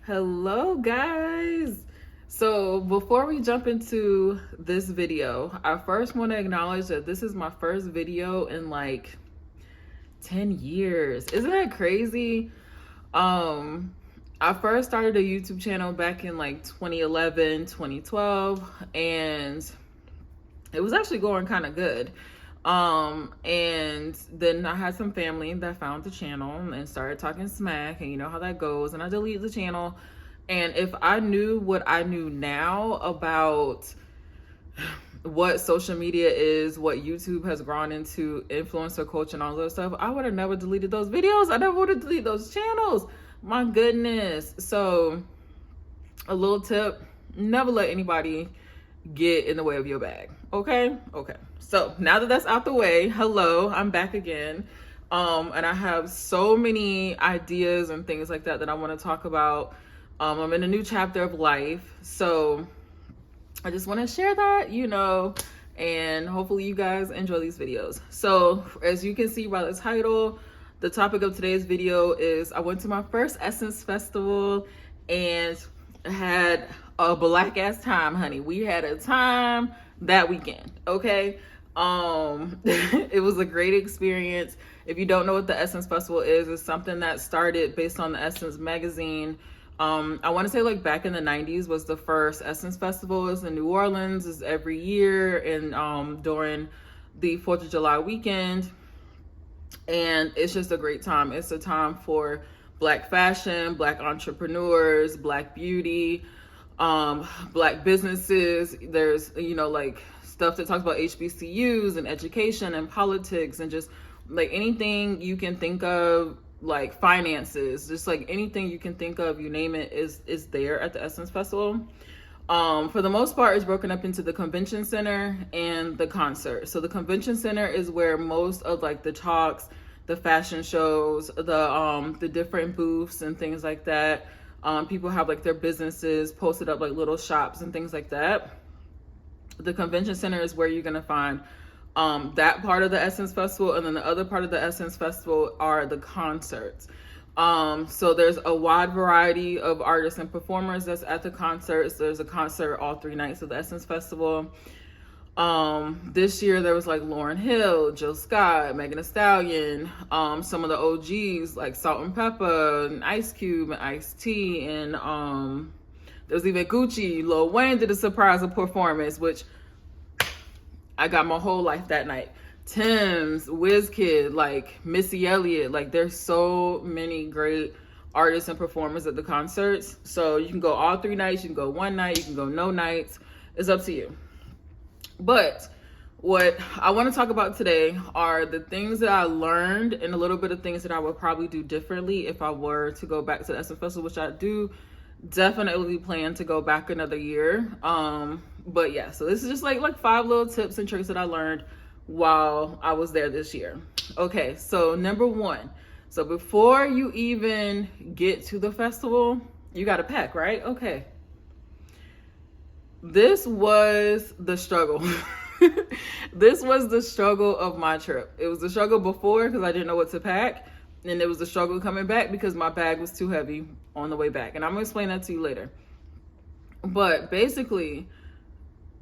Hello, guys. So, before we jump into this video, I first want to acknowledge that this is my first video in like 10 years. Isn't that crazy? Um, I first started a YouTube channel back in like 2011, 2012, and it was actually going kind of good. And then I had some family that found the channel and started talking smack, and you know how that goes, and I deleted the channel. And if I knew what I knew now about what social media is, what YouTube has grown into, influencer culture and all that stuff, I would have never deleted those videos. I never would have deleted those channels. My goodness. So a little tip, never let anybody get in the way of your bag. Okay. So now that that's out the way, hello, I'm back again. And I have so many ideas and things like that I want to talk about. I'm in a new chapter of life, so I just want to share that, and hopefully you guys enjoy these videos. So as you can see by the title, the topic of today's video is I went to my first Essence Festival and had a black ass time, honey. We had a time that weekend, okay? It was a great experience. If you don't know what the Essence Festival is, it's something that started based on the Essence magazine. I want to say like back in the 90s was the first Essence Festival. It's in New Orleans. It's every year and during the 4th of July weekend. And it's just a great time. It's a time for Black fashion, Black entrepreneurs, Black beauty, Black businesses. There's, like stuff that talks about HBCUs and education and politics and just like anything you can think of, like finances, just like anything you can think of, you name it, is there at the Essence Festival. For the most part, it's broken up into the convention center and the concert. So the convention center is where most of like the talks, the fashion shows, the different booths and things like that. People have like their businesses posted up, like little shops and things like that. The convention center is where you're gonna find that part of the Essence Festival, and then the other part of the Essence Festival are the concerts. So there's a wide variety of artists and performers that's at the concerts. There's a concert all 3 nights of the Essence Festival. This year there was like Lauryn Hill, Jill Scott, Megan Thee Stallion, some of the OGs like Salt-N-Pepa and Ice Cube and Ice-T, and there's even Gucci. Lil Wayne did a surprise performance, which I got my whole life that night. Tems, Wizkid, like Missy Elliott, like there's so many great artists and performers at the concerts. So you can go all 3 nights, you can go 1 night, you can go no nights. It's up to you. But what I want to talk about today are the things that I learned and a little bit of things that I would probably do differently if I were to go back to the Essence Festival, which I do definitely plan to go back another year. But yeah, so this is just like 5 little tips and tricks that I learned while I was there this year. Okay, so number 1. So before you even get to the festival, you got to pack, right? Okay. This was the struggle. This was the struggle of my trip. It was the struggle before because I didn't know what to pack. And it was the struggle coming back because my bag was too heavy on the way back. And I'm going to explain that to you later. But basically,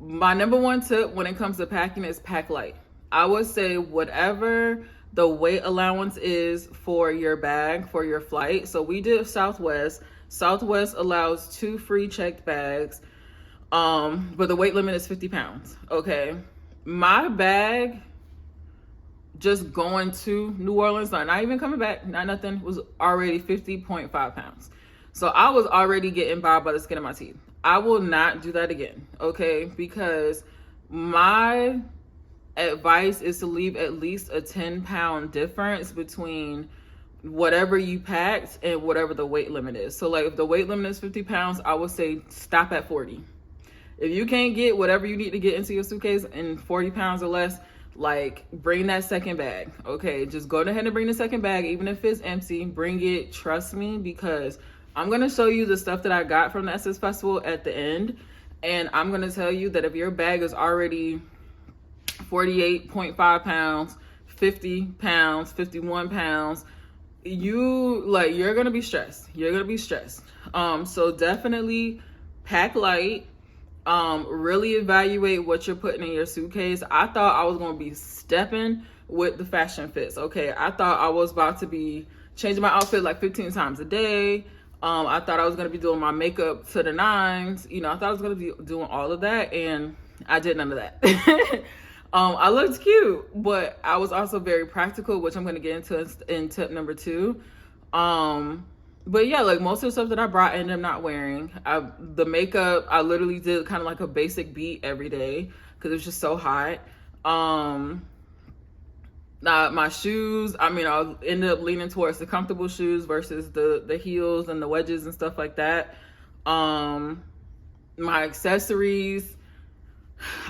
my number 1 tip when it comes to packing is pack light. I would say whatever the weight allowance is for your bag, for your flight. So we did Southwest. Southwest allows 2 free checked bags. But the weight limit is 50 pounds. Okay. My bag, just going to New Orleans, not even coming back, not nothing, was already 50.5 pounds. So I was already getting by the skin of my teeth. I will not do that again, okay? Because my advice is to leave at least a 10-pound difference between whatever you packed and whatever the weight limit is. So like if the weight limit is 50 pounds, I would say stop at 40. If you can't get whatever you need to get into your suitcase in 40 pounds or less, like bring that second bag. Okay, just go ahead and bring the second bag, even if it's empty, bring it. Trust me, because I'm going to show you the stuff that I got from the Essence Festival at the end. And I'm going to tell you that if your bag is already 48.5 pounds, 50 pounds, 51 pounds, you're going to be stressed. You're going to be stressed. So definitely pack light. Really evaluate what you're putting in your suitcase. I thought I was going to be stepping with the fashion fits. Okay. I thought I was about to be changing my outfit like 15 times a day. I thought I was going to be doing my makeup to the nines. You know, I thought I was going to be doing all of that, and I did none of that. I looked cute, but I was also very practical, which I'm going to get into in tip number 2. But yeah, like most of the stuff that I brought, I ended up not wearing. The makeup, I literally did kind of like a basic beat every day because it was just so hot. My shoes, I mean, I ended up leaning towards the comfortable shoes versus the heels and the wedges and stuff like that. My accessories,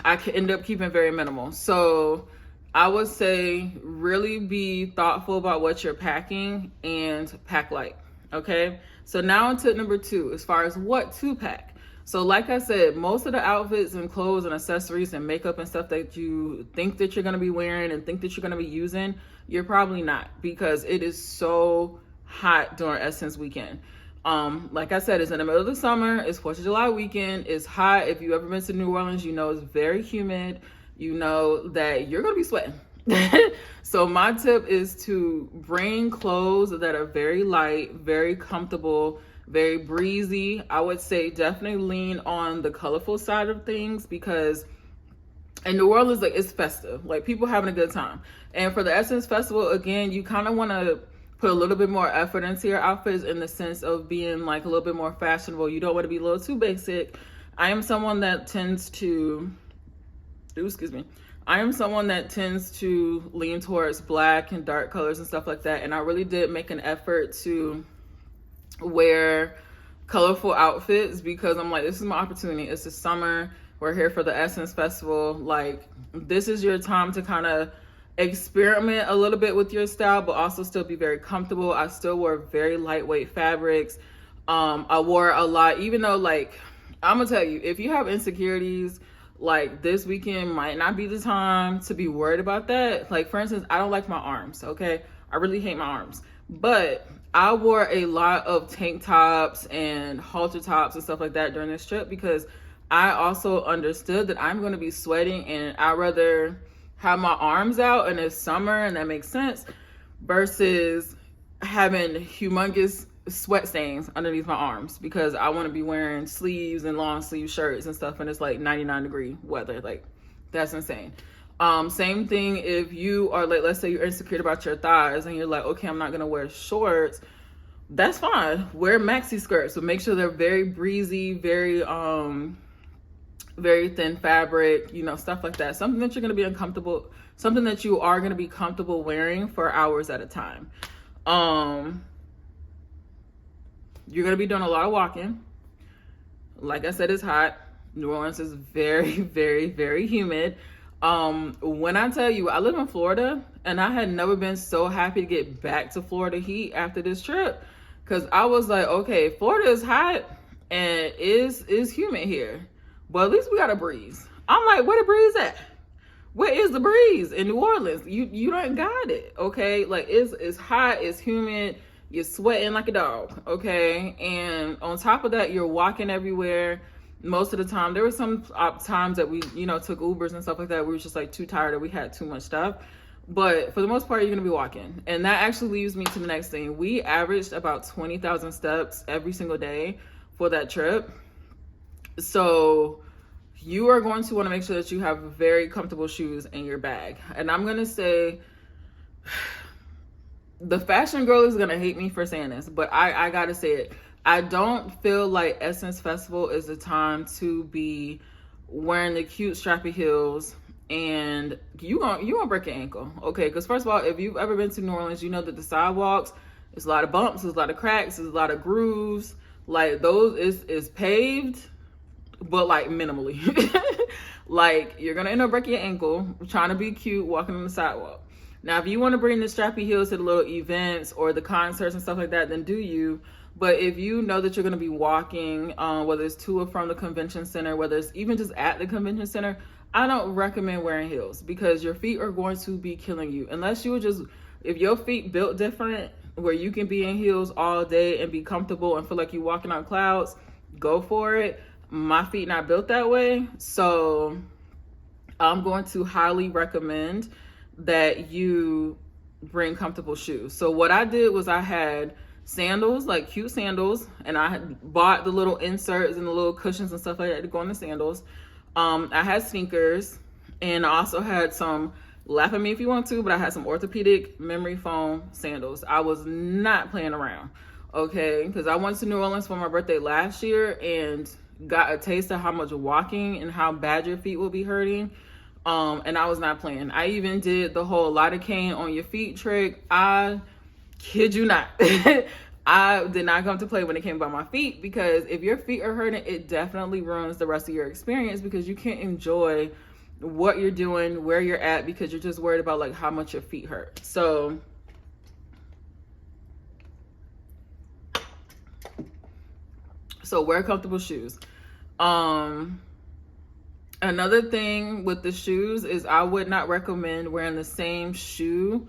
I could end up keeping very minimal. So I would say really be thoughtful about what you're packing and pack light. Okay. So now on tip number 2, as far as what to pack. So like I said, most of the outfits and clothes and accessories and makeup and stuff that you think that you're going to be wearing and think that you're going to be using, you're probably not, because it is so hot during Essence weekend. Like I said, it's in the middle of the summer. It's 4th of July weekend. It's hot. If you've ever been to New Orleans, you know it's very humid. You know that you're going to be sweating. So my tip is to bring clothes that are very light, very comfortable, very breezy. I would say definitely lean on the colorful side of things, because in New Orleans, like, it's festive, like people having a good time. And for the Essence Festival, again, you kind of want to put a little bit more effort into your outfits in the sense of being like a little bit more fashionable. You don't want to be a little too basic. I am someone that tends to lean towards black and dark colors and stuff like that. And I really did make an effort to wear colorful outfits because I'm like, this is my opportunity. It's the summer. We're here for the Essence Festival. Like, this is your time to kind of experiment a little bit with your style, but also still be very comfortable. I still wore very lightweight fabrics. I wore a lot, even though, like, I'm gonna tell you, if you have insecurities, like, this weekend might not be the time to be worried about that. Like, for instance, I don't like my arms, okay? I really hate my arms. But I wore a lot of tank tops and halter tops and stuff like that during this trip because I also understood that I'm going to be sweating, and I'd rather have my arms out and it's summer, and that makes sense, versus having humongous sweat stains underneath my arms because I want to be wearing sleeves and long sleeve shirts and stuff, and it's like 99-degree weather. Like, that's insane. Same thing if you are, like, let's say you're insecure about your thighs and you're like, okay, I'm not gonna wear shorts. That's fine. Wear maxi skirts, so make sure they're very breezy, very thin fabric, you know, stuff like that. Something that you're gonna be uncomfortable, something that you are gonna be comfortable wearing for hours at a time. You're gonna be doing a lot of walking. Like I said, it's hot. New Orleans is very, very, very humid. When I tell you, I live in Florida, and I had never been so happy to get back to Florida heat after this trip, because I was like, okay, Florida is hot and is humid here, but at least we got a breeze. I'm like, where the breeze at? Where is the breeze in New Orleans? You don't got it, okay? Like, it's hot, it's humid, you're sweating like a dog, okay? And on top of that, you're walking everywhere. Most of the time, there were some times that we, you know, took Ubers and stuff like that. We were just like too tired, or we had too much stuff. But for the most part, you're gonna be walking. And that actually leads me to the next thing. We averaged about 20,000 steps every single day for that trip. So you are going to want to make sure that you have very comfortable shoes in your bag. And I'm gonna say, the fashion girl is gonna hate me for saying this, but I gotta say it. I don't feel like Essence Festival is the time to be wearing the cute strappy heels, and you gonna break your ankle, okay? Because first of all, if you've ever been to New Orleans, you know that the sidewalks, there's a lot of bumps, there's a lot of cracks, there's a lot of grooves. Like, those is paved, but like minimally. Like, you're gonna end up breaking your ankle trying to be cute walking on the sidewalk. Now, if you want to bring the strappy heels to the little events or the concerts and stuff like that, then do you. But if you know that you're going to be walking, whether it's to or from the convention center, whether it's even just at the convention center, I don't recommend wearing heels because your feet are going to be killing you. Unless you were just, if your feet built different, where you can be in heels all day and be comfortable and feel like you're walking on clouds, go for it. My feet not built that way, so I'm going to highly recommend that you bring comfortable shoes. So what I did was I had sandals, like cute sandals, and I had bought the little inserts and the little cushions and stuff like that to go on the sandals. I had sneakers, and I also had some, laugh at me if you want to, but I had some orthopedic memory foam sandals. I was not playing around, okay? Because I went to New Orleans for my birthday last year and got a taste of how much walking and how bad your feet will be hurting. And I was not playing. I even did the whole lidocaine on your feet trick. I kid you not. I did not come to play when it came about my feet, because if your feet are hurting, it definitely ruins the rest of your experience, because you can't enjoy what you're doing, where you're at, because you're just worried about like how much your feet hurt. So wear comfortable shoes. Another thing with the shoes is I would not recommend wearing the same shoe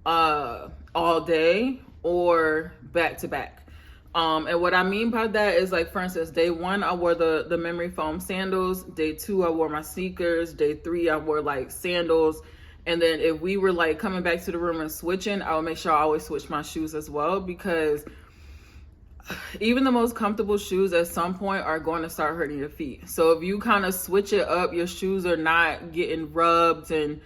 all day or back to back. And what I mean by that is, like, for instance, day 1 I wore the memory foam sandals, day 2 I wore my sneakers, day 3 I wore like sandals, and then if we were like coming back to the room and switching, I would make sure I always switch my shoes as well, because even the most comfortable shoes at some point are going to start hurting your feet. So if you kind of switch it up, your shoes are not getting rubbed and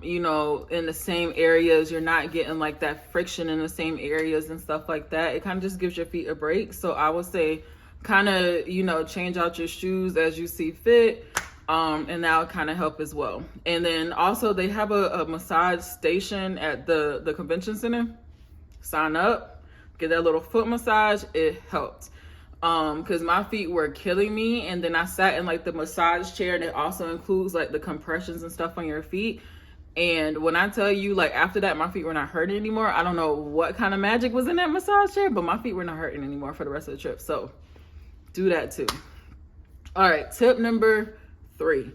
you know, in the same areas, you're not getting like that friction in the same areas and stuff like that. It kind of just gives your feet a break. So I would say kind of, you know, change out your shoes as you see fit, and that would kind of help as well. And then also they have a massage station at the convention center. Sign up, get that little foot massage. It helped. Because my feet were killing me, and then I sat in like the massage chair, and it also includes like the compressions and stuff on your feet. And when I tell you, like, after that my feet were not hurting anymore. I don't know what kind of magic was in that massage chair, but my feet were not hurting anymore for the rest of the trip. So do that too. All right, tip number 3.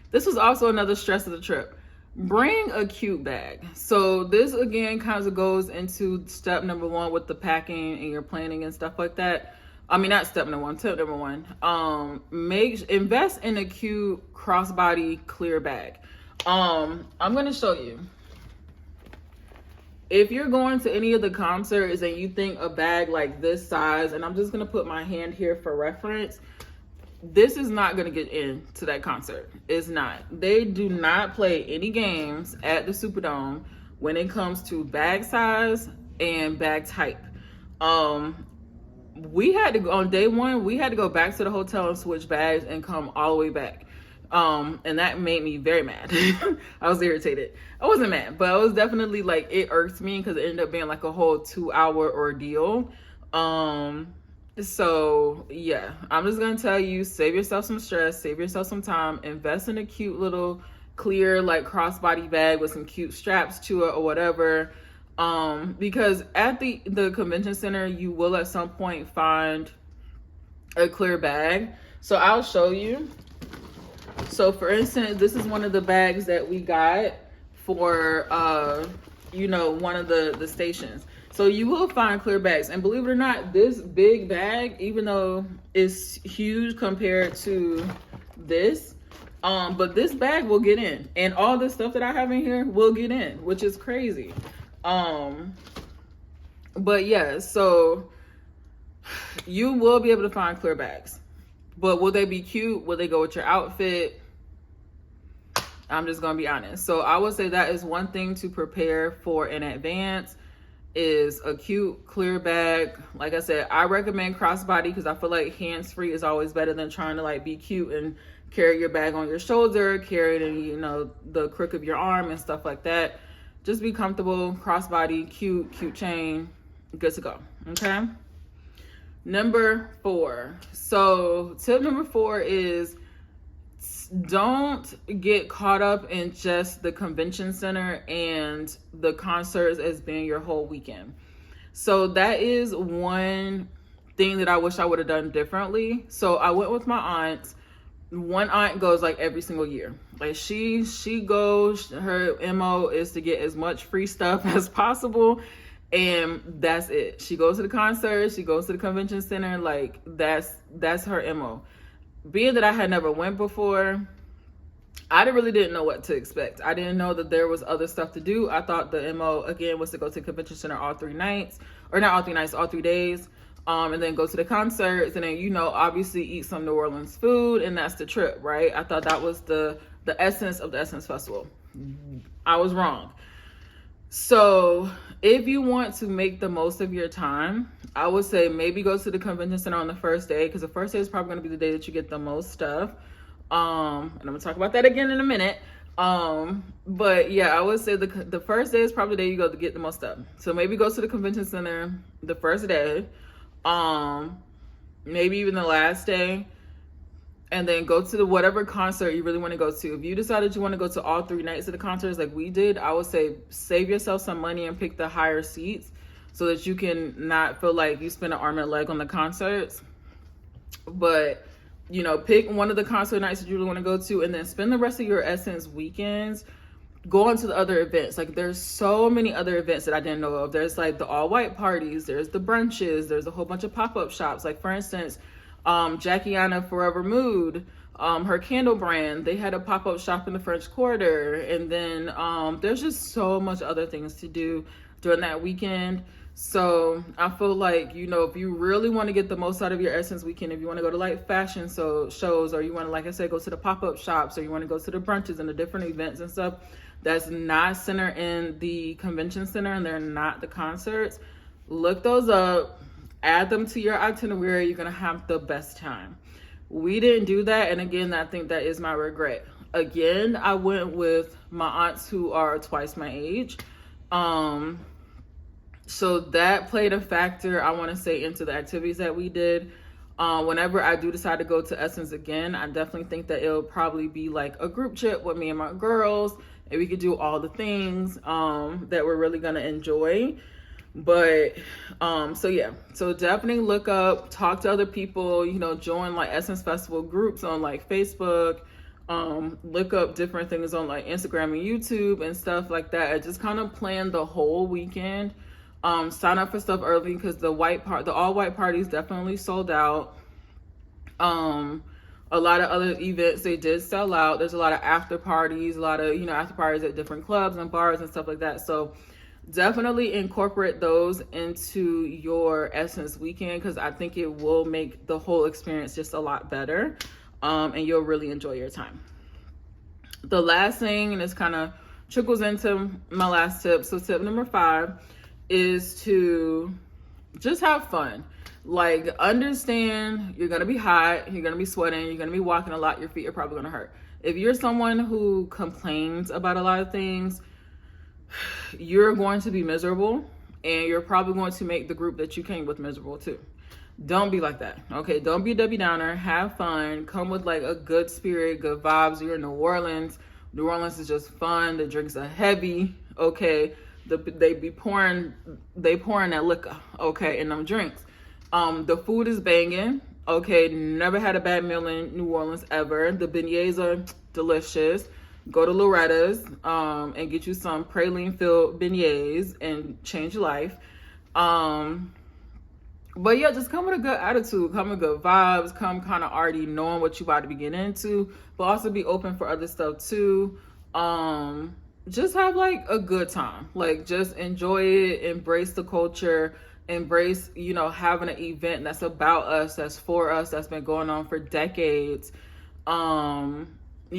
This was also another stress of the trip. Bring a cute bag. So this again kind of goes into step number 1 with the packing and your planning and stuff like that. I mean, not step number 1, tip number 1. Invest in a cute crossbody clear bag. I'm gonna show you. If you're going to any of the concerts and you think a bag like this size, and I'm just gonna put my hand here for reference, this is not going to get into that concert. It's not. They do not play any games at the Superdome when it comes to bag size and bag type. We had to go on day 1, we had to go back to the hotel and switch bags and come all the way back. And that made me very mad. I was irritated. I wasn't mad, but I was definitely like, it irked me because it ended up being like a whole 2-hour ordeal. So yeah, I'm just gonna tell you, save yourself some stress, save yourself some time, invest in a cute little clear like crossbody bag with some cute straps to it or whatever. Because at the convention center, you will at some point find a clear bag. So I'll show you. So for instance, this is one of the bags that we got for you know, one of the stations. So you will find clear bags, and believe it or not, this big bag, even though it's huge compared to this, but this bag will get in, and all this stuff that I have in here will get in, which is crazy. But yeah, so you will be able to find clear bags, but will they be cute? Will they go with your outfit? I'm just gonna be honest. So I would say that is one thing to prepare for in advance, is a cute clear bag. Like I said, I recommend crossbody because I feel like hands-free is always better than trying to like be cute and carry your bag on your shoulder, carry it in, you know, the crook of your arm and stuff like that. Just be comfortable, crossbody, cute chain, good to go. Okay. Number 4. So tip number 4 is, don't get caught up in just the convention center and the concerts as being your whole weekend. So that is one thing that I wish I would have done differently. So I went with my aunt one aunt goes like every single year. Like she goes, her MO is to get as much free stuff as possible, and that's it. She goes to the concert, she goes to the convention center, like that's her MO. Being that I had never went before, I really didn't know what to expect. I didn't know that there was other stuff to do. I thought the MO again was to go to the convention center all 3 nights, or not all 3 nights, all 3 days. And then go to the concerts, and then, you know, obviously eat some New Orleans food, and that's the trip, right? I thought that was the essence of the Essence Festival. I was wrong. So if you want to make the most of your time, I would say maybe go to the convention center on the first day, because the first day is probably going to be the day that you get the most stuff. And I'm gonna talk about that again in a minute. But yeah, I would say the first day is probably the day you go to get the most stuff. So maybe go to the convention center the first day. Maybe even the last day, and then go to whatever concert you really want to go to. If you decided you want to go to all 3 nights of the concerts like we did, I would say save yourself some money and pick the higher seats so that you can not feel like you spend an arm and a leg on the concerts. But, you know, pick one of the concert nights that you really want to go to, and then spend the rest of your Essence weekends go on to the other events. Like, there's so many other events that I didn't know of. There's like the all white parties, there's the brunches, there's a whole bunch of pop-up shops. Like, for instance, Jackiana Forever Mood, her candle brand, they had a pop-up shop in the French Quarter. And then there's just so much other things to do during that weekend. So I feel like, you know, if you really want to get the most out of your Essence weekend, if you want to go to like fashion shows, or you want to, like I said, go to the pop-up shops, or you want to go to the brunches and the different events and stuff that's not centered in the convention center and they're not the concerts, look those up, add them to your itinerary. You're gonna have the best time. We didn't do that, and again, I think that is my regret. Again, I went with my aunts who are twice my age. So that played a factor, I want to say, into the activities that we did. Whenever I do decide to go to Essence again, I definitely think that it'll probably be like a group trip with me and my girls, and we could do all the things that we're really gonna enjoy. But so yeah, so definitely look up, talk to other people, you know, join like Essence Festival groups on like Facebook, look up different things on like Instagram and YouTube and stuff like that, and just kind of plan the whole weekend. Sign up for stuff early, because the all white parties definitely sold out. A lot of other events, they did sell out. There's a lot of after parties, a lot of, you know, after parties at different clubs and bars and stuff like that. So definitely incorporate those into your Essence weekend, because I think it will make the whole experience just a lot better. And you'll really enjoy your time. The last thing, and this kind of trickles into my last tip. So tip number 5 is to just have fun. Like, understand you're gonna be hot, you're gonna be sweating, you're gonna be walking a lot, your feet are probably gonna hurt. If you're someone who complains about a lot of things, you're going to be miserable, and you're probably going to make the group that you came with miserable too. Don't be like that, okay? Don't be a Debbie Downer. Have fun. Come with like a good spirit, good vibes. You're in New Orleans. New Orleans is just fun. The drinks are heavy, okay? They pouring that liquor, okay, in them drinks. The food is banging, okay? Never had a bad meal in New Orleans ever. The beignets are delicious. Go to Loretta's and get you some praline filled beignets and change your life. But yeah, just come with a good attitude, come with good vibes, come kind of already knowing what you about to be getting into, but also be open for other stuff too. Just have like a good time, like just enjoy it, embrace the culture, embrace, you know, having an event that's about us, that's for us, that's been going on for decades. You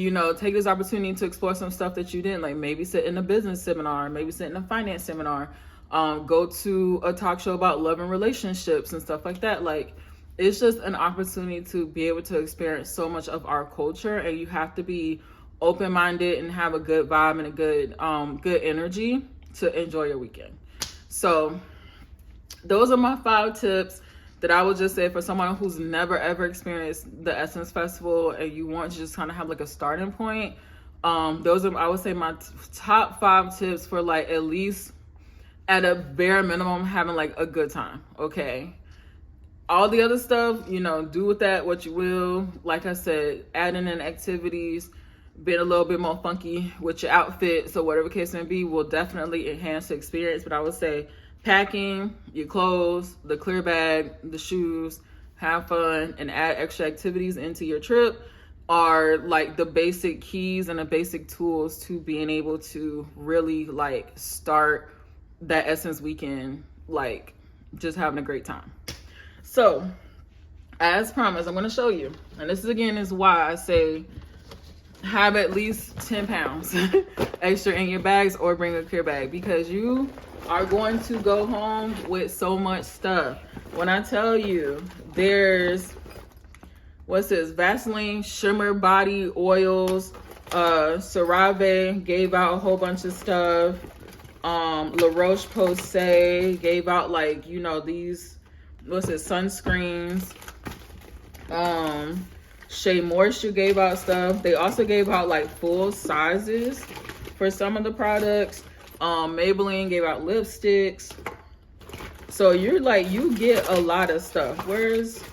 know, take this opportunity to explore some stuff that you didn't, like maybe sit in a business seminar, maybe sit in a finance seminar, go to a talk show about love and relationships and stuff like that. Like, it's just an opportunity to be able to experience so much of our culture, and you have to be open-minded and have a good vibe and a good energy to enjoy your weekend. So those are my 5 tips that I would just say for someone who's never ever experienced the Essence Festival and you want to just kind of have like a starting point. Those are, I would say, my top 5 tips for like at least at a bare minimum having like a good time, okay? all the other stuff, you know, do with that what you will. Like I said, adding in activities, being a little bit more funky with your outfit, so whatever case may be, will definitely enhance the experience. But I would say packing your clothes, the clear bag, the shoes, have fun, and add extra activities into your trip are like the basic keys and the basic tools to being able to really like start that Essence weekend, like just having a great time. So as promised, I'm going to show you, and this is again is why I say have at least 10 pounds extra in your bags, or bring a clear bag, because you are going to go home with so much stuff. When I tell you, there's, what's this, Vaseline shimmer body oils, CeraVe gave out a whole bunch of stuff, La Roche-Posay gave out, like, you know, these, what's it, sunscreens, Shea Moisture gave out stuff. They also gave out like full sizes for some of the products. Maybelline gave out lipsticks. So you're like, you get a lot of stuff. Where's,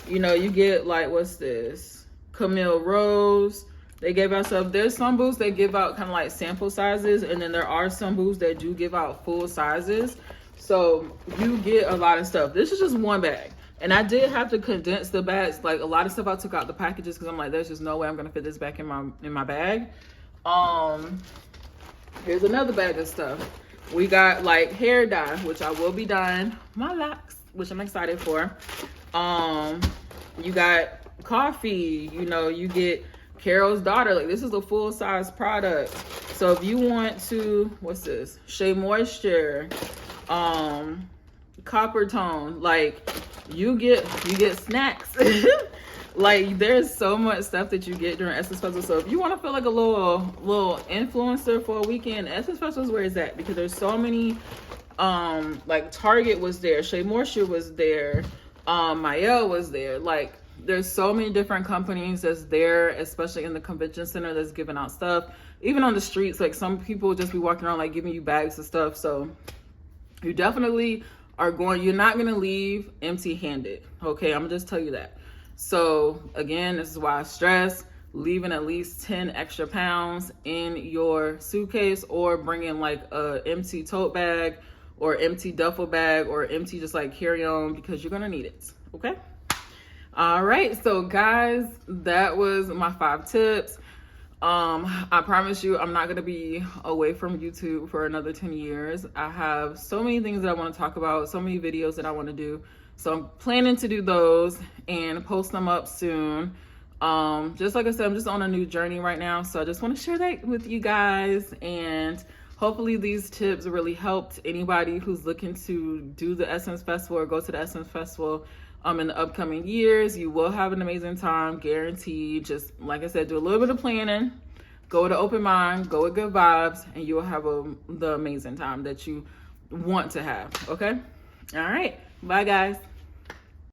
you know, you get like, what's this? Camille Rose. They gave out stuff. There's some booths that give out kind of like sample sizes, and then there are some booths that do give out full sizes. So you get a lot of stuff. This is just one bag. And I did have to condense the bags. Like a lot of stuff I took out the packages because I'm like, there's just no way I'm gonna fit this back in my bag. Here's another bag of stuff. We got like hair dye, which I will be dyeing my locks, which I'm excited for. You got coffee, you know, you get Carol's Daughter. Like this is a full size product. So if you want to, what's this? Shea Moisture, Copper Tone, like you get snacks. Like there's so much stuff that you get during Essence Festival. So if you want to feel like a little influencer for a weekend, Essence Festival is where it's at, because there's so many, like Target was there, Shea Moisture was there, Maelle was there. Like there's so many different companies that's there, especially in the convention center, that's giving out stuff. Even on the streets, like some people just be walking around like giving you bags of stuff. So you definitely you're not gonna leave empty-handed. Okay, I'm gonna just tell you that. So again, this is why I stress leaving at least 10 extra pounds in your suitcase, or bringing like a empty tote bag or empty duffel bag or empty just like carry-on, because you're gonna need it. Okay. All right, so guys, that was my 5 tips. I promise you I'm not going to be away from YouTube for another 10 years. I have so many things that I want to talk about, so many videos that I want to do. So I'm planning to do those and post them up soon. Just like I said, I'm just on a new journey right now. So I just want to share that with you guys. And hopefully these tips really helped anybody who's looking to do the Essence Festival or go to the Essence Festival in the upcoming years. You will have an amazing time, guaranteed. Just like I said, do a little bit of planning, go with an open mind, go with good vibes, and you will have the amazing time that you want to have. Okay? All right. Bye, guys.